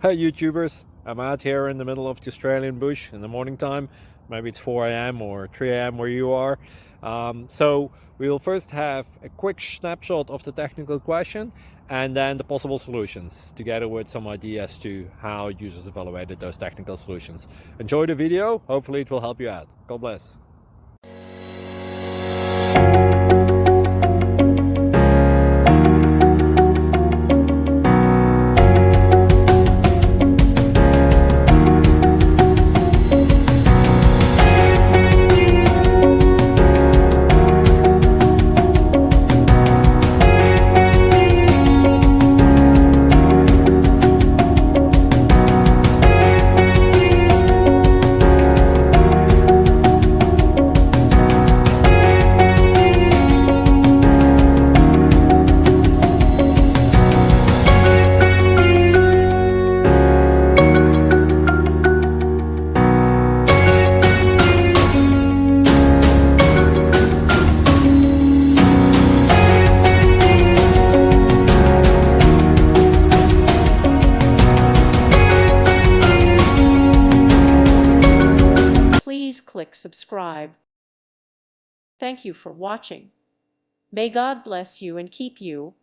Hey YouTubers, I'm out here in the middle of the Australian bush in the morning time. Maybe it's 4 a.m. or 3 a.m. where you are. So we will first have a quick snapshot of the technical question and then the possible solutions, together with some ideas to how users evaluated those technical solutions. Enjoy the video, hopefully it will help you out. God bless. Please click subscribe. Thank you for watching. May God bless you and keep you.